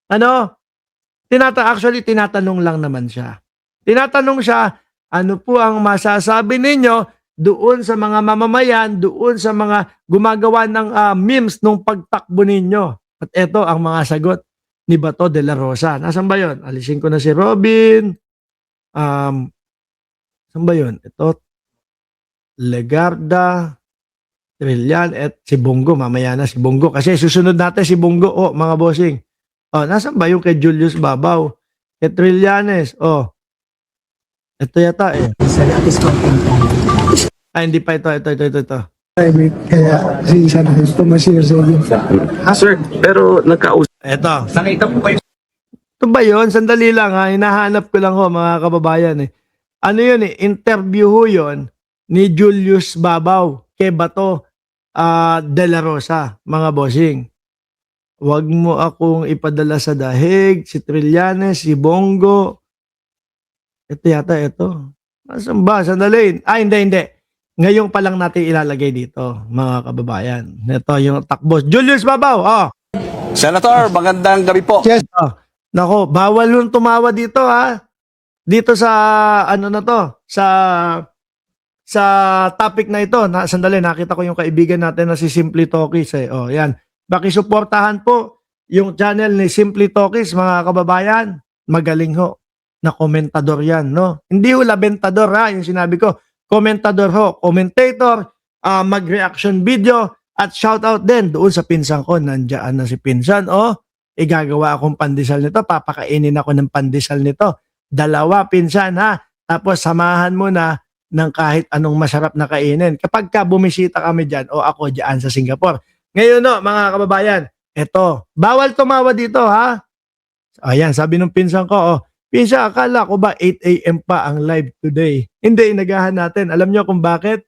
Ano, actually tinatanong lang naman siya. Tinatanong siya, ano po ang masasabi ninyo doon sa mga mamamayan, doon sa mga gumagawa ng memes nung pagtakbo ninyo? At eto ang mga sagot ni Bato de la Rosa. Nasaan ba yun? Alisin ko na si Robin. Saan ba yun? Ito, Legarda, Trillian, at si Bongo. Mamaya na si Bongo. Kasi susunod natin si Bongo. Oh, mga bossing. Oh, nasaan ba yung kay Julius Babaw? Kay Trillanes. Oh, ito yata eh. Hindi pa ito. Private, kaya si sana pumasir sa inyo. Sir, pero nagkausap. Ito. Nakita po kayo. Ito ba yun? Sandali lang ha. Hinahanap ko lang ho mga kababayan eh. Ano yun eh? Interview ho yun ni Julius Babaw kay Bato de la Rosa, mga bossing. Huwag mo akong ipadala sa dahig, si Trillanes, si Bongo. Ito yata, ito. Nasaan ba? Sandali. Hindi. Ngayon pa lang natin ilalagay dito, mga kababayan. Ito yung takbo. Julius Babaw, oh. Senator, magandang gabi po. Yes, Oh. Nako, bawal yung tumawa dito ha. Dito sa ano na to, sa topic na ito. Sandali, nakita ko yung kaibigan natin na si Simply Talkies eh. Oh, yan. Pakisuportahan po yung channel ni Simply Talkies, mga kababayan. Magaling ho. Na komentador yan, no? Hindi ho labentador ha, yung sinabi ko. Komentador ho, commentator, mag-reaction video, at shoutout din doon sa pinsan ko. Nandiyan na si pinsan, oh. Igagawa akong pandesal nito, papakainin ako ng pandesal nito. 2 pinsan ha. Tapos samahan mo na ng kahit anong masarap na kainin. Kapag ka bumisita kami dyan o ako dyan sa Singapore. Ngayon no, mga kababayan, eto, bawal tumawa dito ha. Ayan, sabi ng pinsan ko, oh, pinsan, akala ko ba 8 a.m. pa ang live today? Hindi, inagahan natin. Alam nyo kung bakit?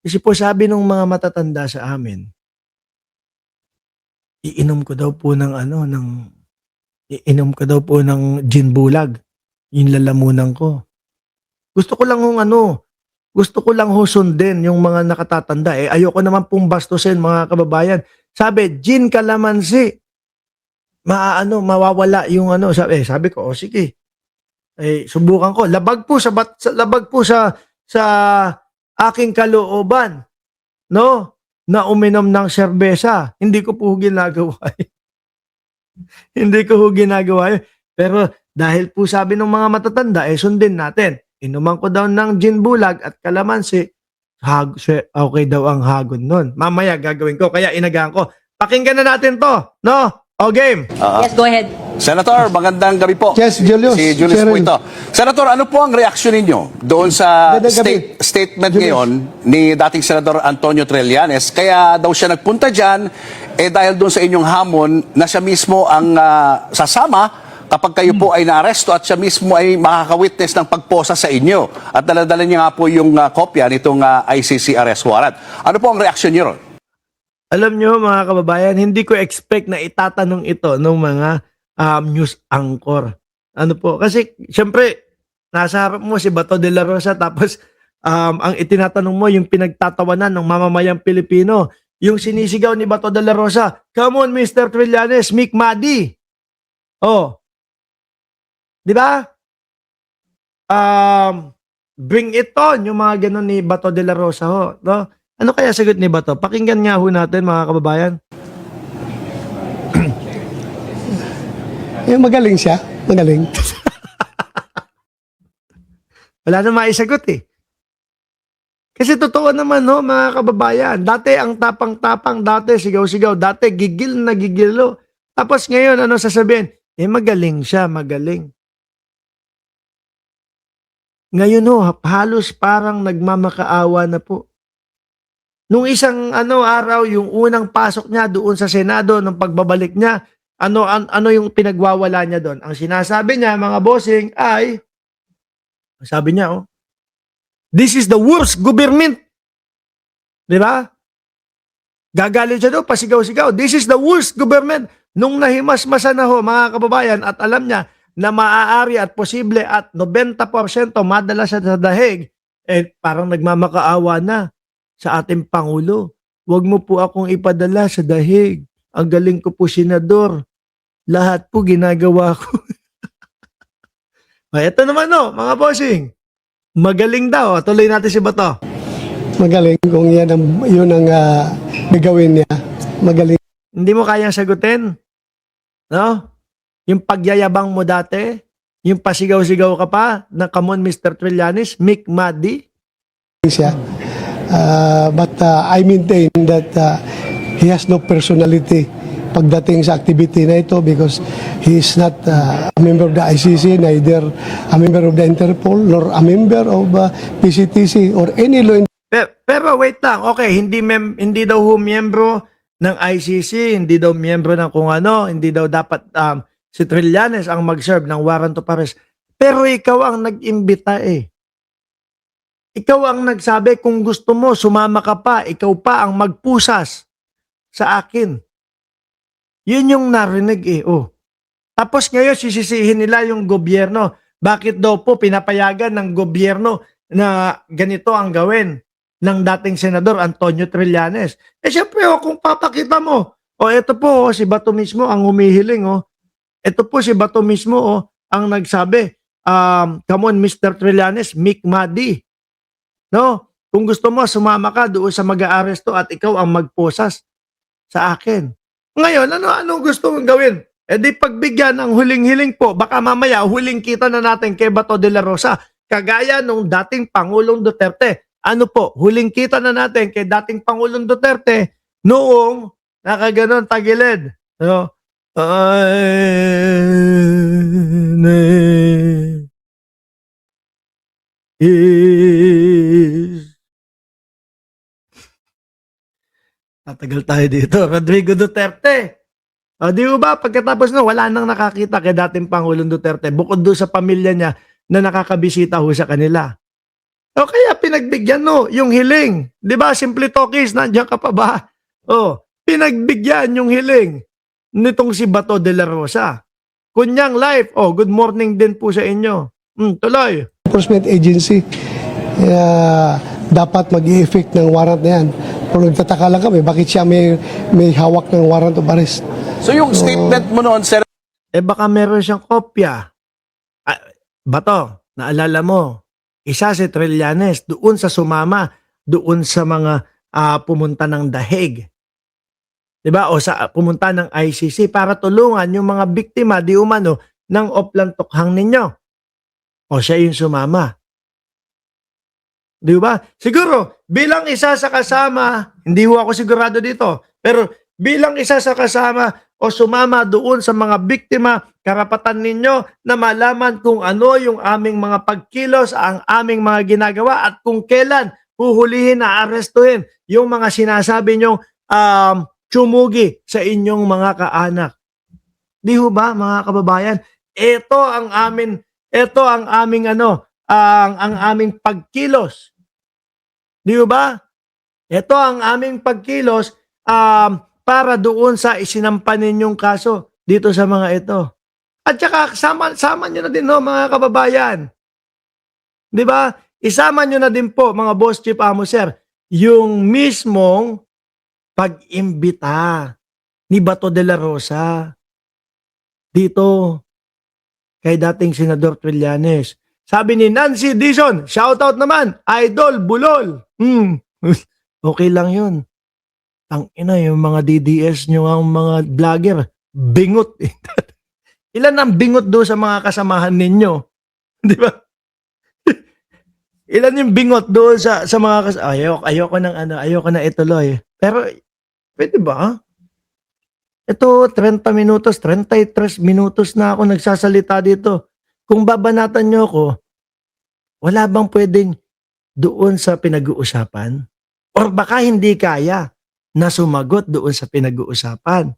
Kasi po sabi ng mga matatanda sa amin, iinom ko daw po ng gin bulag. Yung lalamunan ko. Gusto ko lang sundin yung mga nakatatanda. Eh, ayoko naman pong bastusin, mga kababayan. Sabi, gin kalamansi. Mawawala yung sabi ko, oh sige. Eh, subukan ko. Labag po sa aking kalooban. No? Na uminom ng serbesa. Hindi ko po ginagawa. Hindi ko po ginagawa. Pero dahil po sabi ng mga matatanda, eh sundin natin. Inuman ko daw ng gin bulag at kalamansi. Okay daw ang hagod nun. Mamaya gagawin ko. Kaya inagahan ko. Pakinggan na natin to. No? O game. Yes, go ahead. Senator, magandang gabi po. Yes, Julius. Si Julius po Sharon. ito. Senator, ano po ang reaksyon ninyo doon sa Magandang gabi. statement Julius. ngayon ni dating Senador Antonio Trillanes? Kaya daw siya nagpunta dyan dahil doon sa inyong hamon na siya mismo ang sasama kapag kayo po ay naaresto at siya mismo ay makaka-witness ng pagposa sa inyo. At daladala niya nga po yung kopya nitong ICC arrest warrant. Ano po ang reaksyon niyo ron? Alam nyo mga kababayan, hindi ko expect na itatanong ito ng mga news anchor. Ano po? Kasi syempre, nasa harap mo si Bato de la Rosa tapos ang itinatanong mo yung pinagtatawanan ng mamamayang Pilipino. Yung sinisigaw ni Bato de la Rosa, come on Mr. Trillanes, Mick Madi. Oh. Di ba? Bring it on, yung mga ganun ni Bato de la Rosa ho. No? Ano kaya sagot ni Bato? Pakinggan nga ho natin mga kababayan. magaling siya. Magaling. Wala na maisagot eh. Kasi totoo naman no, mga kababayan. Dati ang tapang-tapang, dati sigaw-sigaw, dati gigil na gigilo. Tapos ngayon, ano sasabihin? Eh magaling siya, magaling. Ngayon ho, halos parang nagmamakaawa na po. Nung isang araw, yung unang pasok niya doon sa Senado, nung pagbabalik niya, ano yung pinagwawala niya doon? Ang sinasabi niya, mga bossing, ay, sabi niya, oh, this is the worst government. Di ba? Gagalit siya doon, pasigaw-sigaw. This is the worst government. Nung nahimasmasan na ho, mga kababayan, at alam niya na maaari at posible at 90% madala siya sa dahig, eh parang nagmamakaawa na sa ating Pangulo. Huwag mo po akong ipadala sa dahig. Ang galing ko po, senador. Lahat po ginagawa ko. Ito naman mga bossing. Magaling daw. Tuloy natin si Bato. Magaling kung yun ang gagawin niya. Magaling. Hindi mo kayang sagutin? No? Yung pagyayabang mo dati, yung pasigaw-sigaw ka pa, na come on Mr. Trillanes, Mick Maddy. Siya. But I maintain that he has no personality pagdating sa activity na ito because he is not a member of the ICC, neither a member of the Interpol, nor a member of PCTC or any law. Pero wait lang, okay, hindi daw miyembro ng ICC, hindi daw miyembro ng kung ano, hindi daw dapat si Trillanes ang mag-serve ng warrant of arrest. Pero ikaw ang nag-imbita eh. Ikaw ang nagsabi kung gusto mo, sumama ka pa, ikaw pa ang magpusas sa akin. Yun yung narinig eh. Oh. Tapos ngayon sisisihin nila yung gobyerno. Bakit daw po pinapayagan ng gobyerno na ganito ang gawin ng dating senador Antonio Trillanes? Eh syempre kung papakita mo, ito po si Bato mismo ang humihiling. Ito po si Bato mismo ang nagsabi, come on Mr. Trillanes, Mick Maddy. No? Kung gusto mo, sumama ka doon sa mag-aaresto at ikaw ang magposas sa akin. Ngayon, anong gusto mong gawin? Eh di pagbigyan ang huling-hiling po, baka mamaya huling kita na natin kay Bato de la Rosa, kagaya nung dating Pangulong Duterte. Ano po, huling kita na natin kay dating Pangulong Duterte noong nakaganon tagilid. No? Tatagal tayo dito. Rodrigo Duterte. Di ba, pagkatapos wala nang nakakita kay dating Pangulong Duterte, bukod doon sa pamilya niya na nakakabisita ho sa kanila. O kaya pinagbigyan yung hiling. Di ba, Simple Talkies, nandiyan ka pa ba? Pinagbigyan yung hiling nitong si Bato de la Rosa. Kunyang life, good morning din po sa inyo. Tuloy. Enforcement agency, dapat mag-i-effect ng warrant na yan. Kung nagtataka lang kami, bakit siya may hawak ng warrant of arrest? So yung statement mo noon, Sir, Baka meron siyang kopya. Bato, naalala mo, isa si Trillanes doon sa sumama, doon sa mga pumunta ng Dahig. Diba? O sa pumunta ng ICC para tulungan yung mga biktima di umano ng Oplan Tukhang ninyo. O siya yung sumama. Di ba? Siguro, bilang isa sa kasama, hindi ho ako sigurado dito, pero bilang isa sa kasama o sumama doon sa mga biktima, karapatan ninyo na malaman kung ano yung aming mga pagkilos, ang aming mga ginagawa at kung kailan huhulihin na arestuhin yung mga sinasabi nyong tsumugi sa inyong mga kaanak. Di ho ba, mga kababayan? Ito ang aming ang aming pagkilos. Di ba? Ito ang aming pagkilos para doon sa isinampa ninyong kaso dito sa mga ito. At saka sama nyo na din mga kababayan. Di ba? Isama nyo na din po mga boss chief amo sir, yung mismong pag-imbita ni Bato de la Rosa dito kay dating Senador Trillanes. Sabi ni Nancy Dizon, shoutout naman, Idol Bulol. Okay lang yun. Tangina, yung mga DDS nyo, ang mga vlogger, bingot. Ilan ang bingot doon sa mga kasamahan ninyo? Di ba? Ilan yung bingot doon sa mga kasamahan? Ayoko na ituloy. Pero, pwede ba? Ito, 30 minutos, 33 minutos na ako nagsasalita dito. Kung babanatan nyo ako, wala bang pwedeng doon sa pinag-uusapan? Or baka hindi kaya na sumagot doon sa pinag-uusapan?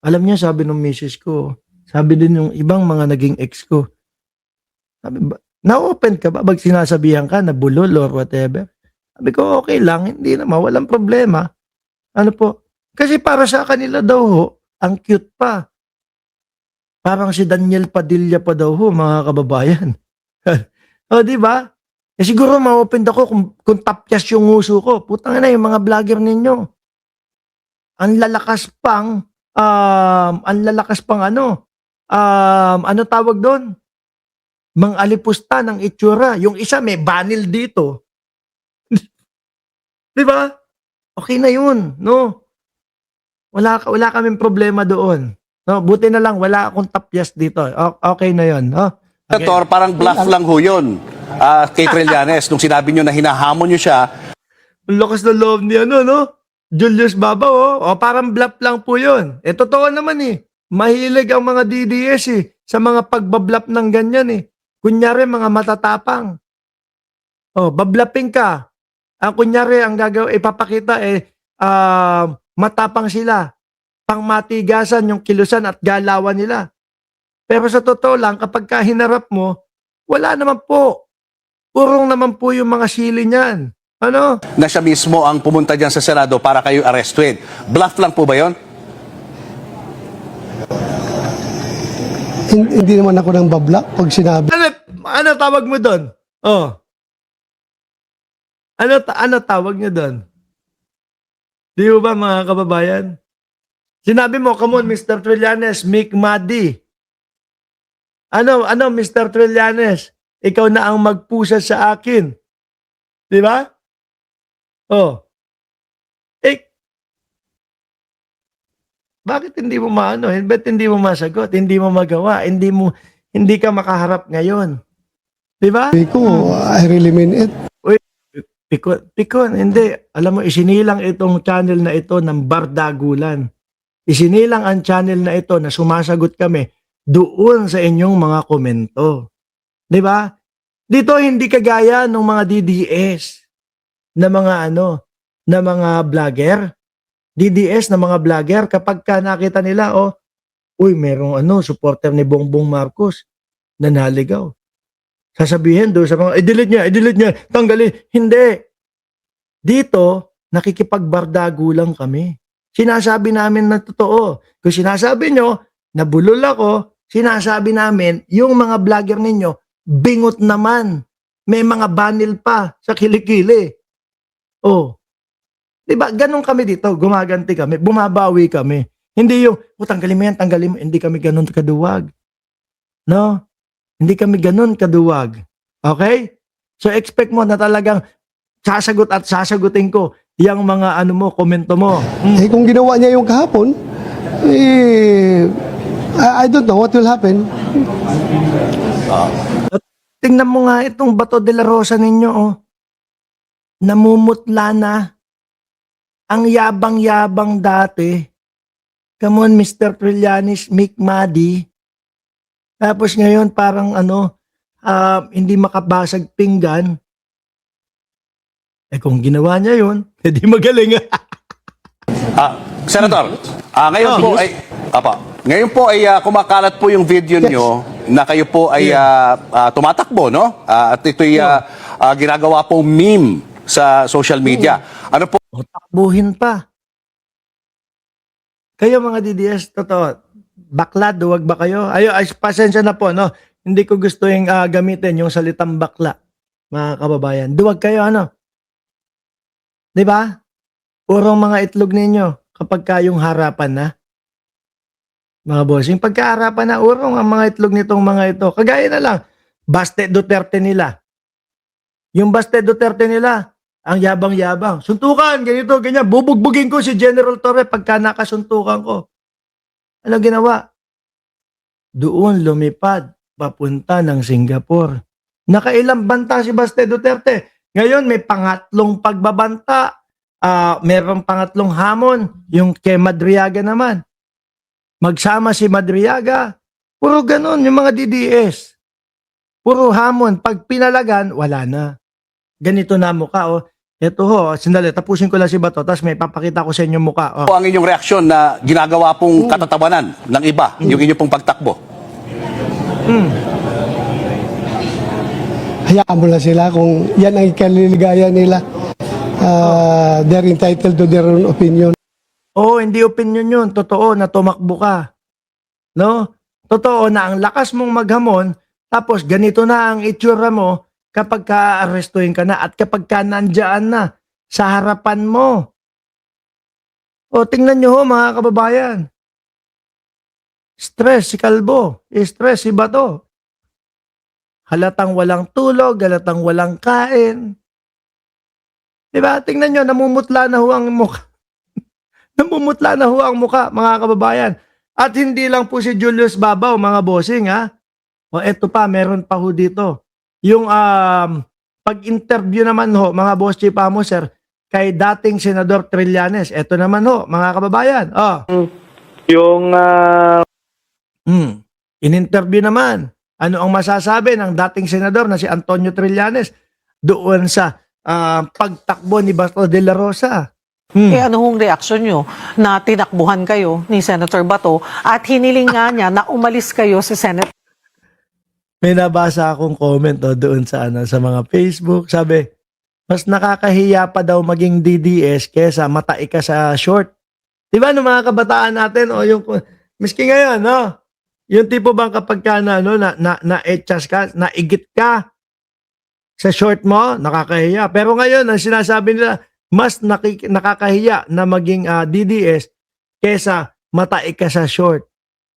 Alam niyo, sabi ng misis ko, sabi din ng ibang mga naging ex ko, sabi ba, na-open ka ba? Pag sinasabihan ka na bulol or whatever? Sabi ko, okay lang, hindi naman, walang problema. Ano po? Kasi para sa kanila daw ho, ang cute pa. Parang si Daniel Padilla pa daw ho, mga kababayan. O, di ba? Siguro ma-open ako kung tapyas yung uso ko. Putang na yung mga vlogger ninyo. Ang lalakas pang ang lalakas pang ano tawag doon? Mang-alipusta ng itsura. Yung isa may banil dito. 'Di ba? Okay na yun, no? Wala kaming problema doon. No, buti na lang wala akong tapyas dito. Okay na yun, no? Okay. Senator, parang bluff lang ho yun kay Trillanes nung sinabi nyo na hinahamon nyo siya. Ang lakas ng loob ni no? Julius Babaw, O, parang bluff lang po yun. Totoo naman Mahilig ang mga DDS sa mga pagbablap ng ganyan Kunyari, mga matatapang. Bablaping ka. Kunyari, ang ipapakita matapang sila. Pangmatigasan yung kilusan at galawan nila. Pero sa totoo lang, kapag hinarap mo, wala naman po. Purong naman po yung mga sili niyan. Ano? Na siya mismo ang pumunta dyan sa Senado para kayo arrested. Bluff lang po ba yon? Hindi naman ako ng bablak pag sinabi. Ano tawag mo doon? Ano tawag niyo doon? Di mo ba, mga kababayan? Sinabi mo, come on, Mr. Trillanes, make muddy. Ano, Mr. Trillanes? Ikaw na ang magpusa sa akin. Di ba? Bakit hindi mo Ba't hindi mo masagot? Hindi mo magawa? Hindi ka makaharap ngayon. Di ba? Sabi ko, I really mean it. Pikon, hindi. Alam mo, isinilang itong channel na ito ng bardagulan. Isinilang ang channel na ito na sumasagot kami doon sa inyong mga komento. Di ba? Dito hindi kagaya ng mga DDS na mga na mga vlogger. DDS na mga vlogger, kapag nakita nila, merong supporter ni Bongbong Marcos na naligaw. Sasabihin doon sa mga, i-delete niya, tanggalin. Hindi. Dito, nakikipagbardago lang kami. Sinasabi namin na totoo. Kung sinasabi nyo, nabulol ako, sinasabi namin, yung mga vlogger ninyo, bingot naman. May mga banil pa sa kilikili. Diba? Ganun kami dito. Gumaganti kami. Bumabawi kami. Hindi yung, tanggalin mo yan, tanggalin mo. Hindi kami ganun kaduwag. No? Hindi kami ganun kaduwag. Okay? So expect mo na talagang sasagot at sasagutin ko yung mga komento mo. Kung ginawa niya yung kahapon, I don't know what will happen. Tingnan mo nga itong Bato de la Rosa ninyo, namumutla na. Ang yabang-yabang dati. Come on, Mr. Trillanes, make muddy. Tapos ngayon parang hindi makabasag pinggan. Kung ginawa niya yun, edi magaling. Senator, ngayon po ay kumakalat po yung video nyo na kayo po ay tumatakbo, no? At ito'y ginagawa pong meme sa social media. Ano po? Takbuhin pa. Kayo mga DDS, totoo, bakla, duwag ba kayo? Pasensya na po, no? Hindi ko gusto yung gamitin yung salitang bakla, mga kababayan. Duwag kayo, Di ba? Purong mga itlog ninyo kapag kayong harapan na. Mga bossing, pagkaharapan na, urong ang mga itlog nitong mga ito. Kagaya na lang, Baste Duterte nila. Yung Baste Duterte nila, ang yabang-yabang. Suntukan, ganito, ganyan. Bubugbugin ko si General Torre pagka nakasuntukan ko. Ano ginawa? Doon lumipad, papunta ng Singapore. Nakailang banta si Baste Duterte. Ngayon, may pangatlong pagbabanta. Meron pangatlong hamon. Yung kay Madriaga naman. Magsama si Madriaga. Puro ganun, yung mga DDS. Puro hamon. Pag pinalagan, wala na. Ganito na mukha, Ito sandali, tapusin ko lang si Bato, tapos may papakita ko sa inyo mukha. Ang inyong reaksyon na ginagawa pong katatawanan ng iba, yung inyong pong pagtakbo? Hayaan mo lang sila kung yan ang ikaliligaya nila. They're entitled to their own opinion. Hindi opinion yun. Totoo na tumakbo ka. No? Totoo na ang lakas mong maghamon, tapos ganito na ang itsura mo kapag ka-arrestuhin ka na at kapag ka nandyan na sa harapan mo. Tingnan nyo mga kababayan. Stress si Kalbo. Stress si Bato. Halatang walang tulog, halatang walang kain. Diba? Tingnan nyo, namumutla na ho ang mukha. Namumutla na ho ang mukha, mga kababayan. At hindi lang po si Julius Babaw, mga bossing, ha? O eto pa, meron pa ho dito. Yung pag-interview naman ho, mga boss chief amo, sir, kay dating Senador Trillanes. Eto naman ho, mga kababayan. Yung In-interview naman. Ano ang masasabi ng dating senador na si Antonio Trillanes doon sa pagtakbo ni Bato de la Rosa? Ano hong reaksyon nyo na tinakbuhan kayo ni Senator Bato at hiniling nga niya na umalis kayo sa Senate? May nabasa akong comment doon sa sa mga Facebook. Sabi, mas nakakahiya pa daw maging DDS kesa matai ka sa short. Diba no mga kabataan natin yung miski ngayon, no? Yung tipo bang kapag ka na-etchas ka, naigit ka sa short mo, nakakahiya. Pero ngayon, ang sinasabi nila, mas nakakahiya na maging DDS kesa matai ka sa short.